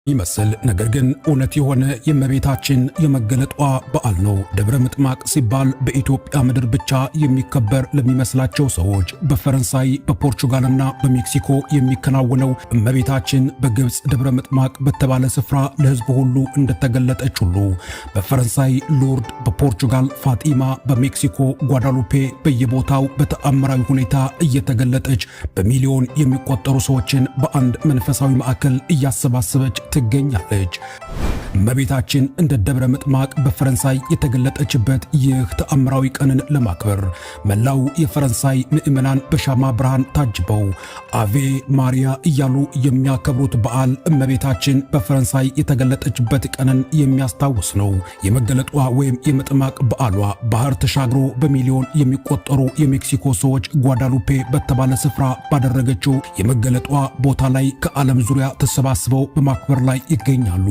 ይመስል ነገር ግን እውነት የሆነ የእመቤታችን የመገለጧ በዓል ነው። ደብረ ምጥማቅ ሲባል በኢትዮጵያ ምድር ብቻ የሚከበር ለሚመስላቸው ሰዎች በፈረንሳይ በፖርቹጋልና በሜክሲኮ የሚከናወነው እመቤታችን በግብፅ ደብረ ምጥማቅ በተባለ ስፍራ ለሕዝቡ ሁሉ እንደተገለጠች ሁሉ በፈረንሳይ ሉርድ፣ በፖርቹጋል ፋጢማ፣ በሜክሲኮ ጓዳሉፔ በየቦታው በተአምራዊ ሁኔታ እየተገለጠች በሚሊዮን የሚቆጠሩ ሰዎችን በአንድ መንፈሳዊ ማዕከል እያሰባሰበች ትገኛለች። እመቤታችን እንደ ደብረ ምጥማቅ በፈረንሳይ የተገለጠችበት ይህ ተአምራዊ ቀንን ለማክበር መላው የፈረንሳይ ምዕመናን በሻማ ብርሃን ታጅበው አቬ ማሪያ እያሉ የሚያከብሩት በዓል እመቤታችን በፈረንሳይ የተገለጠችበት ቀንን የሚያስታውስ ነው። የመገለጧ ወይም የምጥማቅ በዓሏ ባህር ተሻግሮ በሚሊዮን የሚቆጠሩ የሜክሲኮ ሰዎች ጓዳሉፔ በተባለ ስፍራ ባደረገችው የመገለጧ ቦታ ላይ ከዓለም ዙሪያ ተሰባስበው በማክበር ላይ ይገኛሉ።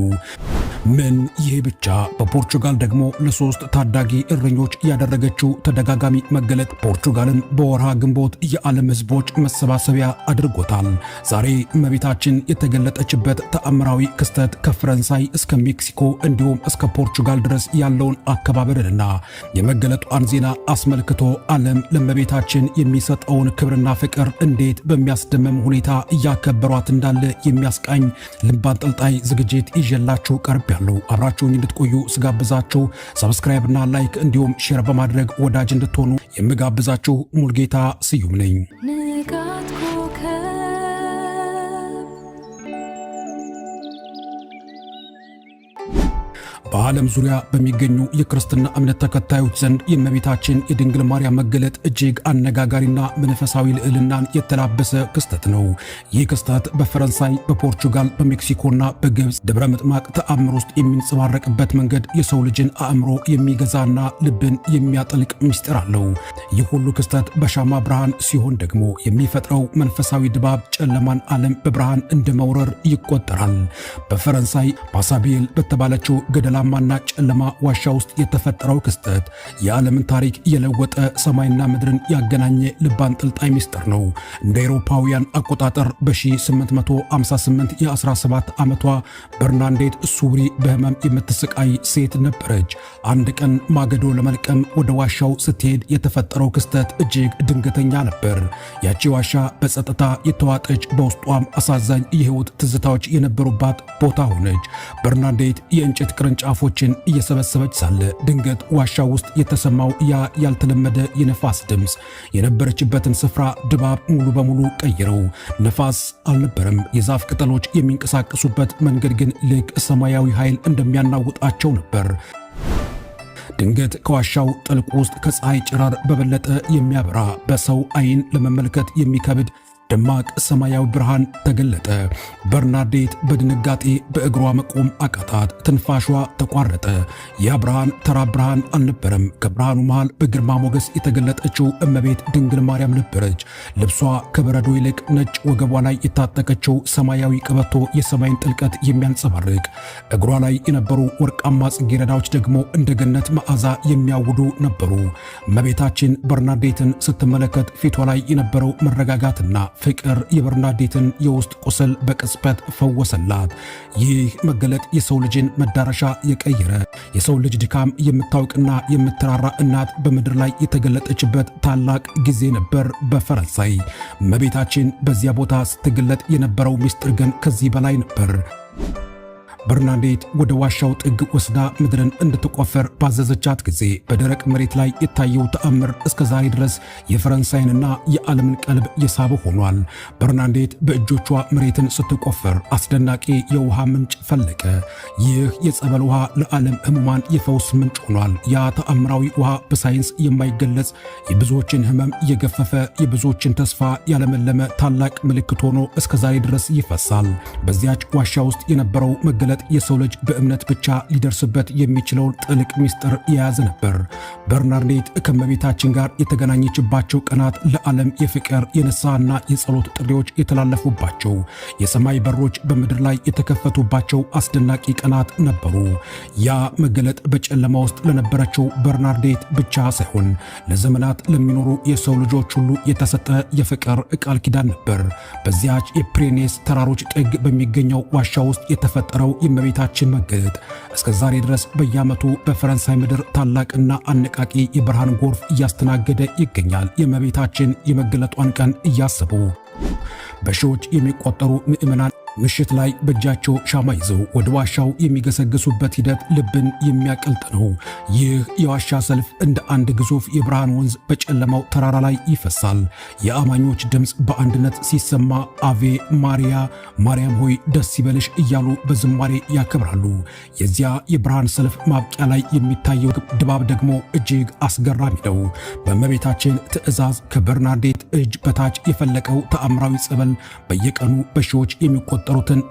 ምን ይሄ ብቻ! በፖርቹጋል ደግሞ ለሶስት ታዳጊ እረኞች ያደረገችው ተደጋጋሚ መገለጥ ፖርቹጋልን በወርሃ ግንቦት የዓለም ሕዝቦች መሰባሰቢያ አድርጎታል። ዛሬ እመቤታችን የተገለጠችበት ተአምራዊ ክስተት ከፈረንሳይ እስከ ሜክሲኮ እንዲሁም እስከ ፖርቹጋል ድረስ ያለውን አከባበርንና የመገለጧን ዜና አስመልክቶ ዓለም ለእመቤታችን የሚሰጠውን ክብርና ፍቅር እንዴት በሚያስደምም ሁኔታ እያከበሯት እንዳለ የሚያስቃኝ ልብ አንጠልጣይ ዝግጅት ይዤላችሁ ቀርብ ያለው አብራችሁኝ እንድትቆዩ ስጋብዛችሁ ሰብስክራይብ እና ላይክ እንዲሁም ሼር በማድረግ ወዳጅ እንድትሆኑ የምጋብዛችሁ ሙልጌታ ስዩም ነኝ። በዓለም ዙሪያ በሚገኙ የክርስትና እምነት ተከታዮች ዘንድ የእመቤታችን የድንግል ማርያም መገለጥ እጅግ አነጋጋሪና መንፈሳዊ ልዕልናን የተላበሰ ክስተት ነው። ይህ ክስተት በፈረንሳይ፣ በፖርቹጋል፣ በሜክሲኮና በግብፅ ደብረ ምጥማቅ ተአምር ውስጥ የሚንጸባረቅበት መንገድ የሰው ልጅን አእምሮ የሚገዛና ልብን የሚያጠልቅ ምስጢር አለው። ይህ ሁሉ ክስተት በሻማ ብርሃን ሲሆን ደግሞ የሚፈጥረው መንፈሳዊ ድባብ ጨለማን ዓለም በብርሃን እንደመውረር ይቆጠራል። በፈረንሳይ ባሳቢል በተባለችው ገደላ ማና ጨለማ ዋሻ ውስጥ የተፈጠረው ክስተት የዓለምን ታሪክ የለወጠ ሰማይና ምድርን ያገናኘ ልብ አንጠልጣይ ምስጢር ነው። እንደ አውሮፓውያን አቆጣጠር በ1858 የ17 ዓመቷ በርናንዴት ሱብሪ በህመም የምትሰቃይ ሴት ነበረች። አንድ ቀን ማገዶ ለመልቀም ወደ ዋሻው ስትሄድ የተፈጠረው ክስተት እጅግ ድንገተኛ ነበር። ያቺ ዋሻ በጸጥታ የተዋጠች በውስጧም አሳዛኝ የህይወት ትዝታዎች የነበሩባት ቦታ ሆነች። በርናንዴት የእንጨት ቅርንጫፎችን እየሰበሰበች ሳለ ድንገት ዋሻው ውስጥ የተሰማው ያ ያልተለመደ የነፋስ ድምፅ የነበረችበትን ስፍራ ድባብ ሙሉ በሙሉ ቀይረው። ነፋስ አልነበረም፣ የዛፍ ቅጠሎች የሚንቀሳቀሱበት መንገድ ግን ልክ ሰማያዊ ኃይል እንደሚያናውጣቸው ነበር። ድንገት ከዋሻው ጥልቅ ውስጥ ከፀሐይ ጨረር በበለጠ የሚያበራ በሰው ዓይን ለመመልከት የሚከብድ ደማቅ ሰማያዊ ብርሃን ተገለጠ። በርናርዴት በድንጋጤ በእግሯ መቆም አቃታት። ትንፋሿ ተቋረጠ። ያ ብርሃን ተራ ብርሃን አልነበረም። ከብርሃኑ መሃል በግርማ ሞገስ የተገለጠችው እመቤት ድንግል ማርያም ነበረች። ልብሷ ከበረዶ ይልቅ ነጭ፣ ወገቧ ላይ የታጠቀችው ሰማያዊ ቀበቶ የሰማይን ጥልቀት የሚያንጸባርቅ፣ እግሯ ላይ የነበሩ ወርቃማ ጽጌረዳዎች ደግሞ እንደ ገነት መዓዛ የሚያውዱ ነበሩ። እመቤታችን በርናርዴትን ስትመለከት ፊቷ ላይ የነበረው መረጋጋትና ፍቅር የበርናርዴትን የውስጥ ቁስል በቅጽበት ፈወሰላት። ይህ መገለጥ የሰው ልጅን መዳረሻ የቀየረ፣ የሰው ልጅ ድካም የምታውቅና የምትራራ እናት በምድር ላይ የተገለጠችበት ታላቅ ጊዜ ነበር በፈረንሳይ። እመቤታችን በዚያ ቦታ ስትገለጥ የነበረው ምስጢር ግን ከዚህ በላይ ነበር። በርናርዴት ወደ ዋሻው ጥግ ወስዳ ምድርን እንድትቆፈር ባዘዘቻት ጊዜ በደረቅ መሬት ላይ የታየው ተአምር እስከ ዛሬ ድረስ የፈረንሳይንና የዓለምን ቀልብ የሳበ ሆኗል። በርናርዴት በእጆቿ መሬትን ስትቆፍር አስደናቂ የውሃ ምንጭ ፈለቀ። ይህ የጸበል ውሃ ለዓለም ሕሙማን የፈውስ ምንጭ ሆኗል። ያ ተአምራዊ ውሃ በሳይንስ የማይገለጽ የብዙዎችን ሕመም የገፈፈ የብዙዎችን ተስፋ ያለመለመ ታላቅ ምልክት ሆኖ እስከ ዛሬ ድረስ ይፈሳል። በዚያች ዋሻ ውስጥ የነበረው መገለጥ መገለጥ የሰው ልጅ በእምነት ብቻ ሊደርስበት የሚችለውን ጥልቅ ምስጢር የያዘ ነበር። በርናርዴት ከእመቤታችን ጋር የተገናኘችባቸው ቀናት ለዓለም የፍቅር የንስሐና የጸሎት ጥሪዎች የተላለፉባቸው፣ የሰማይ በሮች በምድር ላይ የተከፈቱባቸው አስደናቂ ቀናት ነበሩ። ያ መገለጥ በጨለማ ውስጥ ለነበረችው በርናርዴት ብቻ ሳይሆን ለዘመናት ለሚኖሩ የሰው ልጆች ሁሉ የተሰጠ የፍቅር ቃል ኪዳን ነበር። በዚያች የፕሬኔስ ተራሮች ጥግ በሚገኘው ዋሻ ውስጥ የተፈጠረው የእመቤታችን መገለጥ እስከ ዛሬ ድረስ በየዓመቱ በፈረንሳይ ምድር ታላቅና አነቃቂ የብርሃን ጎርፍ እያስተናገደ ይገኛል። የእመቤታችን የመገለጧን ቀን እያሰቡ በሺዎች የሚቆጠሩ ምዕመናን ምሽት ላይ በእጃቸው ሻማ ይዘው ወደ ዋሻው የሚገሰግሱበት ሂደት ልብን የሚያቀልጥ ነው። ይህ የዋሻ ሰልፍ እንደ አንድ ግዙፍ የብርሃን ወንዝ በጨለማው ተራራ ላይ ይፈሳል። የአማኞች ድምፅ በአንድነት ሲሰማ አቬ ማሪያ፣ ማርያም ሆይ ደስ ይበልሽ እያሉ በዝማሬ ያከብራሉ። የዚያ የብርሃን ሰልፍ ማብቂያ ላይ የሚታየው ድባብ ደግሞ እጅግ አስገራሚ ነው። በእመቤታችን ትእዛዝ ከበርናርዴት እጅ በታች የፈለቀው ተአምራዊ ጸበል በየቀኑ በሺዎች የሚቆጠሩትን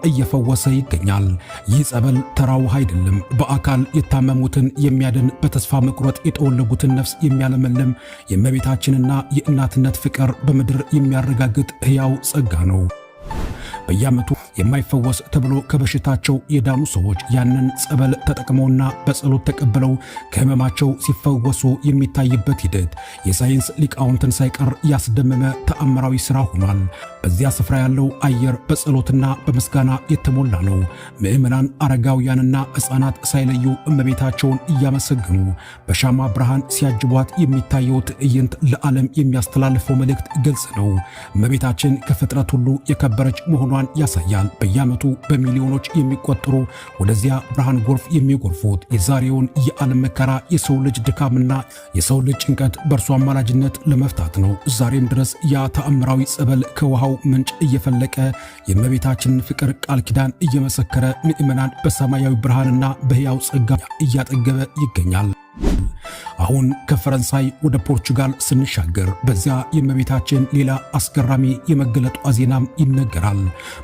እየፈወሰ ይገኛል። ይህ ጸበል ተራ ውሃ አይደለም። በአካል የታመሙትን የሚያድን፣ በተስፋ መቁረጥ የጠወለጉትን ነፍስ የሚያለመልም፣ የእመቤታችንና የእናትነት ፍቅር በምድር የሚያረጋግጥ ሕያው ጸጋ ነው። በየዓመቱ የማይፈወስ ተብሎ ከበሽታቸው የዳኑ ሰዎች ያንን ጸበል ተጠቅመውና በጸሎት ተቀብለው ከሕመማቸው ሲፈወሱ የሚታይበት ሂደት የሳይንስ ሊቃውንትን ሳይቀር ያስደመመ ተአምራዊ ሥራ ሆኗል። በዚያ ስፍራ ያለው አየር በጸሎትና በምስጋና የተሞላ ነው። ምዕመናን፣ አረጋውያንና ሕፃናት ሳይለዩ እመቤታቸውን እያመሰገኑ በሻማ ብርሃን ሲያጅቧት የሚታየው ትዕይንት ለዓለም የሚያስተላልፈው መልእክት ግልጽ ነው። እመቤታችን ከፍጥረት ሁሉ የከበረች መሆኗን ያሳያል። በየዓመቱ በሚሊዮኖች የሚቆጠሩ ወደዚያ ብርሃን ጎርፍ የሚጎርፉት የዛሬውን የዓለም መከራ፣ የሰው ልጅ ድካምና የሰው ልጅ ጭንቀት በእርሷ አማላጅነት ለመፍታት ነው። ዛሬም ድረስ ያ ተአምራዊ ጸበል ከውሃው ምንጭ እየፈለቀ የእመቤታችንን ፍቅር ቃል ኪዳን እየመሰከረ ምዕመናን በሰማያዊ ብርሃንና በሕያው ጸጋ እያጠገበ ይገኛል። አሁን ከፈረንሳይ ወደ ፖርቹጋል ስንሻገር በዚያ የእመቤታችን ሌላ አስገራሚ የመገለጧ ዜናም ይነገራል።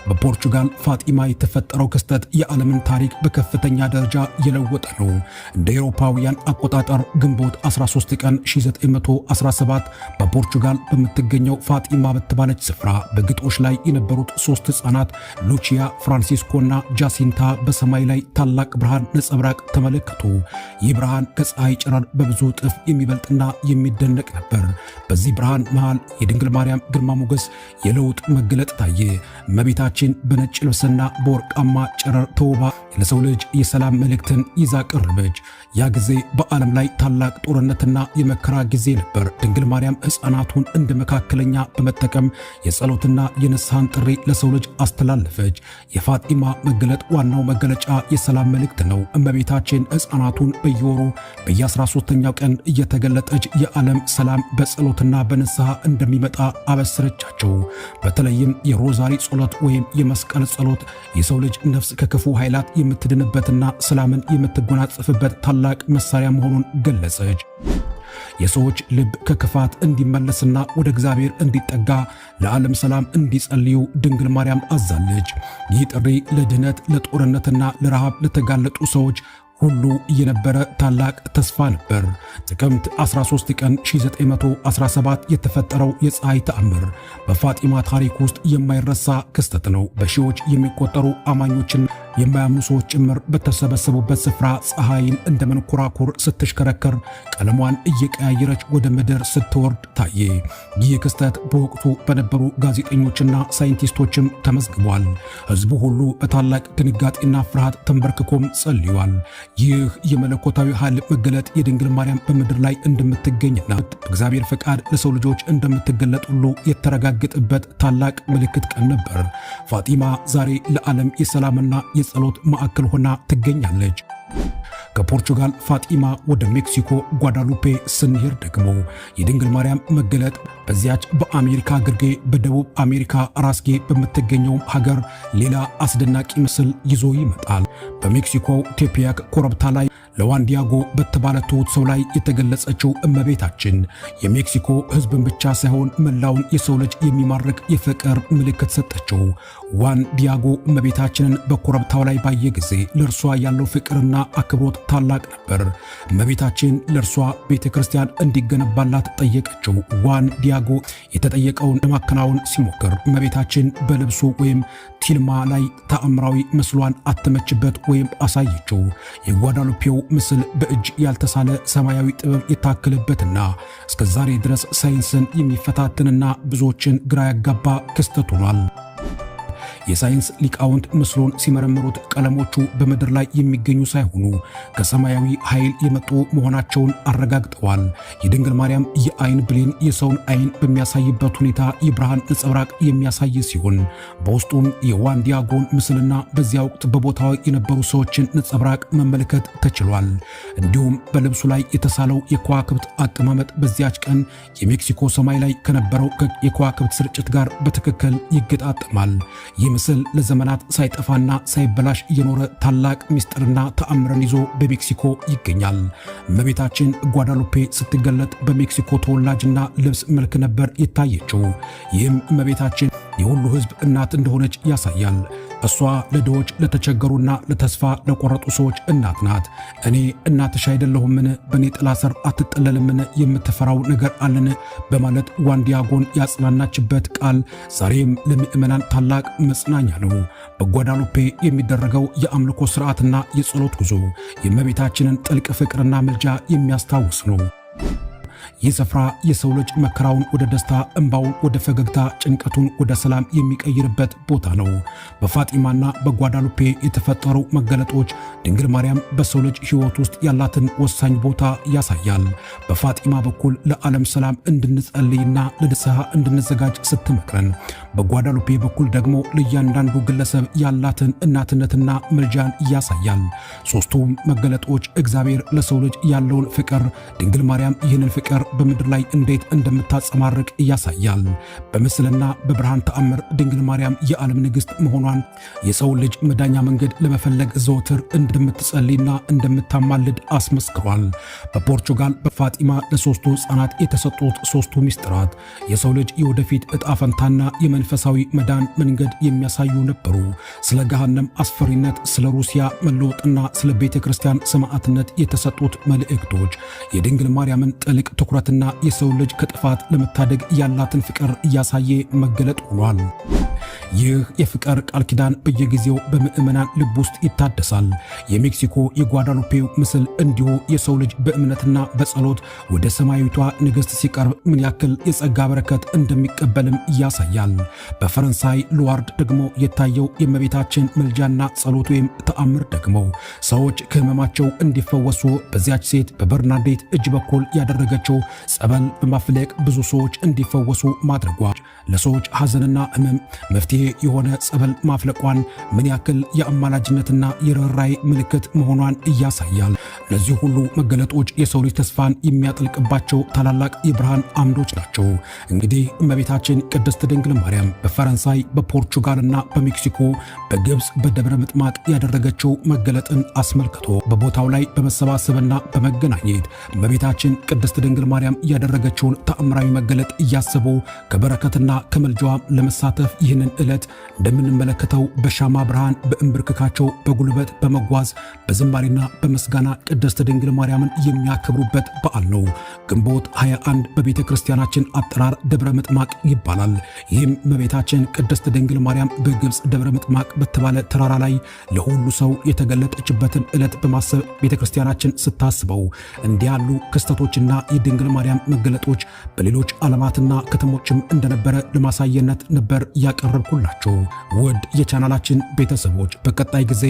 በፖርቹጋል ፋጢማ የተፈጠረው ክስተት የዓለምን ታሪክ በከፍተኛ ደረጃ የለወጠ ነው። እንደ አውሮፓውያን አቆጣጠር ግንቦት 13 ቀን 1917 በፖርቹጋል በምትገኘው ፋጢማ በተባለች ስፍራ በግጦሽ ላይ የነበሩት 3 ሕፃናት ሉቺያ፣ ፍራንሲስኮና ጃሲንታ በሰማይ ላይ ታላቅ ብርሃን ነጸብራቅ ተመለከቱ። ይህ ብርሃን ከፀሐይ ጨረር በብዙ እጥፍ የሚበልጥና የሚደነቅ ነበር። በዚህ ብርሃን መሃል የድንግል ማርያም ግርማ ሞገስ፣ የለውጥ መገለጥ ታየ። እመቤታችን በነጭ ልብስና በወርቃማ ጨረር ተውባ ለሰው ልጅ የሰላም መልእክትን ይዛ ቀረበች። ያ ጊዜ በዓለም ላይ ታላቅ ጦርነትና የመከራ ጊዜ ነበር። ድንግል ማርያም ሕፃናቱን እንደ መካከለኛ በመጠቀም የጸሎትና የንስሐን ጥሪ ለሰው ልጅ አስተላለፈች። የፋጢማ መገለጥ ዋናው መገለጫ የሰላም መልእክት ነው። እመቤታችን ሕፃናቱን በየወሩ በየ13ኛው ቀን እየተገለጠች የዓለም ሰላም በጸሎትና በንስሐ እንደሚመጣ አበሰረቻቸው። በተለይም የሮዛሪ ጸሎት ወይም የመስቀል ጸሎት የሰው ልጅ ነፍስ ከክፉ ኃይላት የምትድንበትና ሰላምን የምትጎናጸፍበት ታላቅ መሳሪያ መሆኑን ገለጸች። የሰዎች ልብ ከክፋት እንዲመለስና ወደ እግዚአብሔር እንዲጠጋ ለዓለም ሰላም እንዲጸልዩ ድንግል ማርያም አዛለች። ይህ ጥሪ ለድህነት፣ ለጦርነትና ለረሃብ ለተጋለጡ ሰዎች ሁሉ የነበረ ታላቅ ተስፋ ነበር። ጥቅምት 13 ቀን 1917 የተፈጠረው የፀሐይ ተአምር በፋጢማ ታሪክ ውስጥ የማይረሳ ክስተት ነው። በሺዎች የሚቆጠሩ አማኞችን የማያምኑ ሰዎች ጭምር በተሰበሰቡበት ስፍራ ፀሐይን እንደ መንኮራኩር ስትሽከረከር ቀለሟን እየቀያየረች ወደ ምድር ስትወርድ ታየ። ይህ ክስተት በወቅቱ በነበሩ ጋዜጠኞችና ሳይንቲስቶችም ተመዝግቧል። ሕዝቡ ሁሉ በታላቅ ድንጋጤና ፍርሃት ተንበርክኮም ጸልዩዋል። ይህ የመለኮታዊ ኃይል መገለጥ የድንግል ማርያም በምድር ላይ እንደምትገኝና በእግዚአብሔር ፈቃድ ለሰው ልጆች እንደምትገለጥ ሁሉ የተረጋገጠበት ታላቅ ምልክት ቀን ነበር። ፋጢማ ዛሬ ለዓለም የሰላምና የጸሎት ማዕከል ሆና ትገኛለች። ከፖርቹጋል ፋጢማ ወደ ሜክሲኮ ጓዳሉፔ ስንሄድ ደግሞ የድንግል ማርያም መገለጥ በዚያች በአሜሪካ ግርጌ በደቡብ አሜሪካ ራስጌ በምትገኘው ሀገር ሌላ አስደናቂ ምስል ይዞ ይመጣል። በሜክሲኮ ቴፒያክ ኮረብታ ላይ ለዋን ዲያጎ በተባለ ትሑት ሰው ላይ የተገለጸችው እመቤታችን የሜክሲኮ ሕዝብን ብቻ ሳይሆን መላውን የሰው ልጅ የሚማርክ የፍቅር ምልክት ሰጠችው። ዋን ዲያጎ እመቤታችንን በኮረብታው ላይ ባየ ጊዜ ለእርሷ ያለው ፍቅርና አክብሮት ታላቅ ነበር። እመቤታችን ለእርሷ ቤተ ክርስቲያን እንዲገነባላት ጠየቀችው። ዋን ዲያጎ የተጠየቀውን ለማከናወን ሲሞክር እመቤታችን በልብሱ ወይም ቲልማ ላይ ተአምራዊ ምስሏን አተመችበት ወይም አሳየችው። የጓዳሉፔው ምስል በእጅ ያልተሳለ ሰማያዊ ጥበብ የታከለበትና እስከ ዛሬ ድረስ ሳይንስን የሚፈታተንና ብዙዎችን ግራ ያጋባ ክስተት ሆኗል። የሳይንስ ሊቃውንት ምስሉን ሲመረምሩት ቀለሞቹ በምድር ላይ የሚገኙ ሳይሆኑ ከሰማያዊ ኃይል የመጡ መሆናቸውን አረጋግጠዋል። የድንግል ማርያም የአይን ብሌን የሰውን አይን በሚያሳይበት ሁኔታ የብርሃን ነጸብራቅ የሚያሳይ ሲሆን በውስጡም የዋን ዲያጎን ምስልና በዚያ ወቅት በቦታው የነበሩ ሰዎችን ነጸብራቅ መመልከት ተችሏል። እንዲሁም በልብሱ ላይ የተሳለው የከዋክብት አቀማመጥ በዚያች ቀን የሜክሲኮ ሰማይ ላይ ከነበረው የከዋክብት ስርጭት ጋር በትክክል ይገጣጠማል። ምስል ለዘመናት ሳይጠፋና ሳይበላሽ የኖረ ታላቅ ምስጢርና ተአምረን ይዞ በሜክሲኮ ይገኛል። እመቤታችን ጓዳሉፔ ስትገለጥ በሜክሲኮ ተወላጅና ልብስ መልክ ነበር የታየችው። ይህም እመቤታችን የሁሉ ሕዝብ እናት እንደሆነች ያሳያል። እሷ ለድሆች ለተቸገሩና ለተስፋ ለቆረጡ ሰዎች እናት ናት። እኔ እናትሽ አይደለሁምን? በእኔ ጥላ ስር አትጠለልምን? የምትፈራው ነገር አለን? በማለት ዋን ዲያጎን ያጽናናችበት ቃል ዛሬም ለምእመናን ታላቅ መጽናኛ ነው። በጓዳሉፔ የሚደረገው የአምልኮ ሥርዓትና የጸሎት ጉዞ የእመቤታችንን ጥልቅ ፍቅርና ምልጃ የሚያስታውስ ነው። ይህ ስፍራ የሰው ልጅ መከራውን ወደ ደስታ፣ እንባውን ወደ ፈገግታ፣ ጭንቀቱን ወደ ሰላም የሚቀይርበት ቦታ ነው። በፋጢማና በጓዳሉፔ የተፈጠሩ መገለጦች ድንግል ማርያም በሰው ልጅ ሕይወት ውስጥ ያላትን ወሳኝ ቦታ ያሳያል። በፋጢማ በኩል ለዓለም ሰላም እንድንጸልይና ለንስሐ እንድንዘጋጅ ስትመክረን፣ በጓዳሉፔ በኩል ደግሞ ለእያንዳንዱ ግለሰብ ያላትን እናትነትና ምልጃን ያሳያል። ሦስቱም መገለጦች እግዚአብሔር ለሰው ልጅ ያለውን ፍቅር፣ ድንግል ማርያም ይህንን ፍቅር በምድር ላይ እንዴት እንደምታጸማርቅ ያሳያል። በምስልና በብርሃን ተአምር ድንግል ማርያም የዓለም ንግሥት መሆኗን፣ የሰው ልጅ መዳኛ መንገድ ለመፈለግ ዘወትር እንደምትጸልይና እንደምታማልድ አስመስክሯል። በፖርቹጋል በፋጢማ ለሦስቱ ሕፃናት የተሰጡት ሦስቱ ምስጢራት የሰው ልጅ የወደፊት ዕጣ ፈንታና የመንፈሳዊ መዳን መንገድ የሚያሳዩ ነበሩ። ስለ ገሃነም አስፈሪነት፣ ስለ ሩሲያ መለወጥና ስለ ቤተ ክርስቲያን ሰማዕትነት የተሰጡት መልእክቶች የድንግል ማርያምን ጥልቅ ትኩረትና የሰው ልጅ ከጥፋት ለመታደግ ያላትን ፍቅር እያሳየ መገለጥ ሆኗል። ይህ የፍቅር ቃል ኪዳን በየጊዜው በምዕመናን ልብ ውስጥ ይታደሳል። የሜክሲኮ የጓዳሉፔው ምስል እንዲሁ የሰው ልጅ በእምነትና በጸሎት ወደ ሰማያዊቷ ንግሥት ሲቀርብ ምን ያክል የጸጋ በረከት እንደሚቀበልም ያሳያል። በፈረንሳይ ሉዋርድ ደግሞ የታየው የእመቤታችን ምልጃና ጸሎት ወይም ተአምር ደግሞ ሰዎች ከሕመማቸው እንዲፈወሱ በዚያች ሴት በበርናዴት እጅ በኩል ያደረገችው ጸበል በማፍለቅ ብዙ ሰዎች እንዲፈወሱ ማድረጓ ለሰዎች ሐዘንና ሕመም መፍትሄ የሆነ ጸበል ማፍለቋን ምን ያክል የአማላጅነትና የርኅራኄ ምልክት መሆኗን ያሳያል። እነዚህ ሁሉ መገለጦች የሰው ልጅ ተስፋን የሚያጠልቅባቸው ታላላቅ የብርሃን አምዶች ናቸው። እንግዲህ እመቤታችን ቅድስት ድንግል ማርያም በፈረንሳይ በፖርቹጋልና በሜክሲኮ በግብፅ በደብረ ምጥማቅ ያደረገችው መገለጥን አስመልክቶ በቦታው ላይ በመሰባሰብና በመገናኘት እመቤታችን ቅድስት ድንግል ማርያም ያደረገችውን ተአምራዊ መገለጥ እያሰቡ ከበረከትና ከመልጃዋ ለመሳተፍ ይህንን ዕለት እንደምንመለከተው በሻማ ብርሃን በእንብርክካቸው በጉልበት በመጓዝ በዝማሬና በመስጋና ቅድስት ድንግል ማርያምን የሚያከብሩበት በዓል ነው። ግንቦት 21 በቤተ ክርስቲያናችን አጠራር ደብረ ምጥማቅ ይባላል። ይህም እመቤታችን ቅድስት ድንግል ማርያም በግብፅ ደብረ ምጥማቅ በተባለ ተራራ ላይ ለሁሉ ሰው የተገለጠችበትን ዕለት በማሰብ ቤተ ክርስቲያናችን ስታስበው እንዲህ ያሉ ክስተቶችና የድንግል ማርያም መገለጦች በሌሎች ዓለማትና ከተሞችም እንደነበረ ለማሳየነት ነበር ያቀረብኩላችሁ። ውድ የቻናላችን ቤተሰቦች በቀጣይ ጊዜ